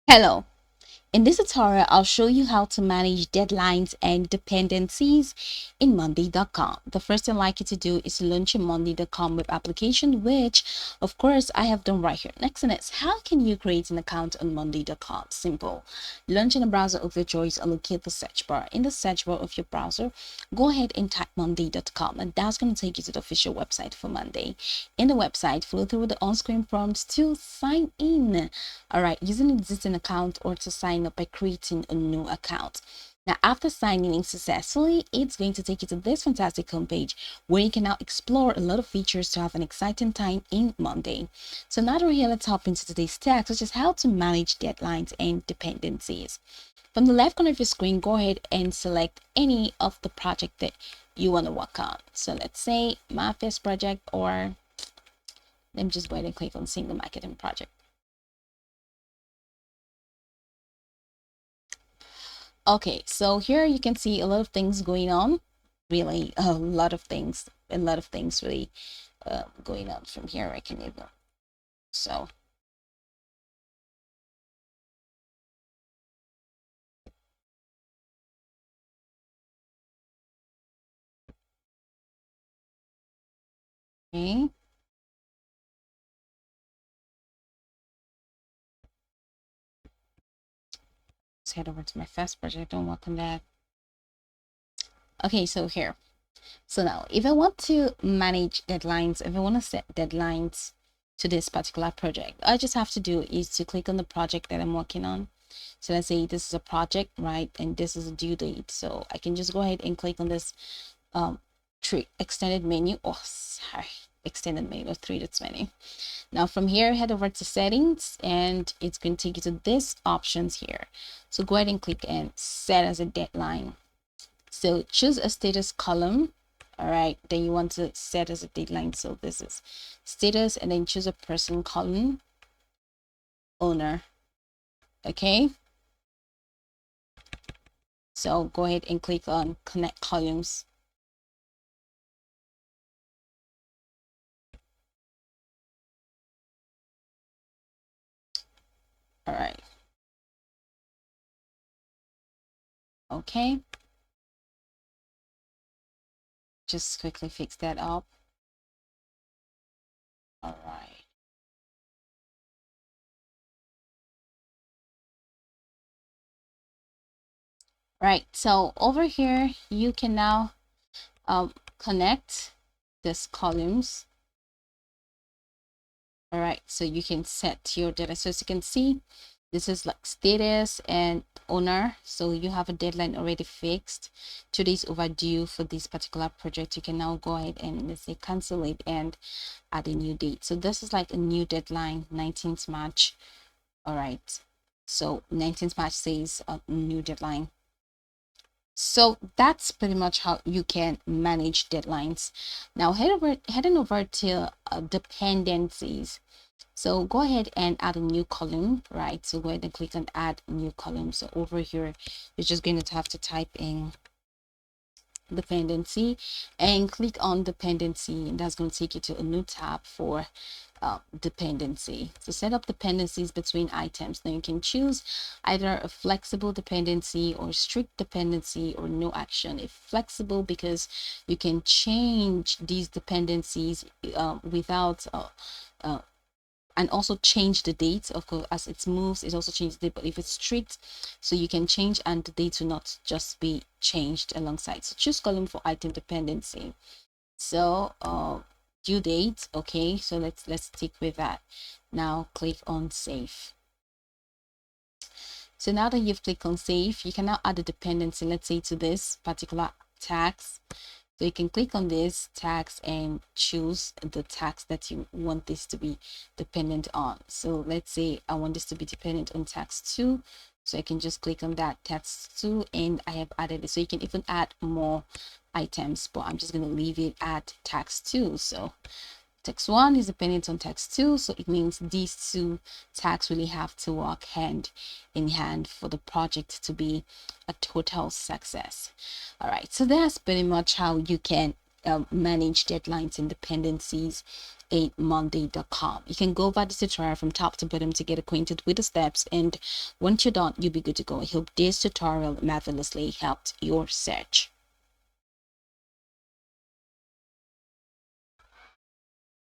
Hello. In this tutorial, I'll show you how to manage deadlines and dependencies in Monday.com. The first thing I'd like you to do is launch a Monday.com web application, which of course I have done right here. Next thing is, how can you create an account on Monday.com? Simple. Launch in a browser of your choice and locate the search bar. In the search bar of your browser, go ahead and type Monday.com, and that's going to take you to the official website for Monday. In the website, follow through the on-screen prompts to sign in. All right, using an existing account or to sign up by creating a new account. Now, after signing in successfully, it's going to take you to this fantastic homepage where you can now explore a lot of features to have an exciting time in Monday. So now that we're here, let's hop into today's text, which is how to manage deadlines and dependencies. From the left corner of your screen, go ahead and select any of the project that you want to work on. So let's say my first project, or let me just go ahead and click on single marketing project. Okay, so here you can see a lot of things going on, really a lot of things really going on. From here I can even, so okay, let's head over to my first project. Don't work on that. Okay, so here, so now if I want to manage deadlines, if I want to set deadlines to this particular project, all I just have to do is to click on the project that I'm working on. So let's say this is a project, right, and this is a due date, so I can just go ahead and click on this tree extended menu. Oh, sorry, extended menu or three that's menu. Now from here, head over to settings, and it's going to take you to this options here. So go ahead and click and set as a deadline. So choose a status column. All right, then you want to set as a deadline. So this is status, and then choose a person column, owner. Okay, so go ahead and click on connect columns. All right, okay, just quickly fix that up. All right. Right, so over here you can now connect these columns. All right, so you can set your data. So as you can see, this is like status and owner. So you have a deadline already fixed, 2 days overdue for this particular project. You can now go ahead and, let's say, cancel it and add a new date. So this is like a new deadline, 19th March. All right, so 19th March says a new deadline. So that's pretty much how you can manage deadlines. Now heading over to dependencies. So go ahead and add a new column, right? So go ahead and click on add new column. So over here, you're just going to have to type in dependency and click on dependency, and that's going to take you to a new tab for dependency. So set up dependencies between items. Now you can choose either a flexible dependency or strict dependency or no action. If flexible, because you can change these dependencies without and also change the date. Of course, as it moves, it also changes the date. But if it's strict, so you can change and the date will not just be changed alongside. So choose column for item dependency. So due date. Okay, so let's stick with that. Now click on save. So now that you've clicked on save, you can now add a dependency, let's say, to this particular tax. So you can click on this tax and choose the tax that you want this to be dependent on. So let's say I want this to be dependent on tax 2. So I can just click on that tax 2 and I have added it. So you can even add more items, but I'm just going to leave it at tax 2. So tax 1 is dependent on tax 2, so it means these two tax really have to work hand in hand for the project to be a total success. All right, so that's pretty much how you can manage deadlines and dependencies in monday.com. You can go over this tutorial from top to bottom to get acquainted with the steps, and once you're done, you'll be good to go. I hope this tutorial marvelously helped your search.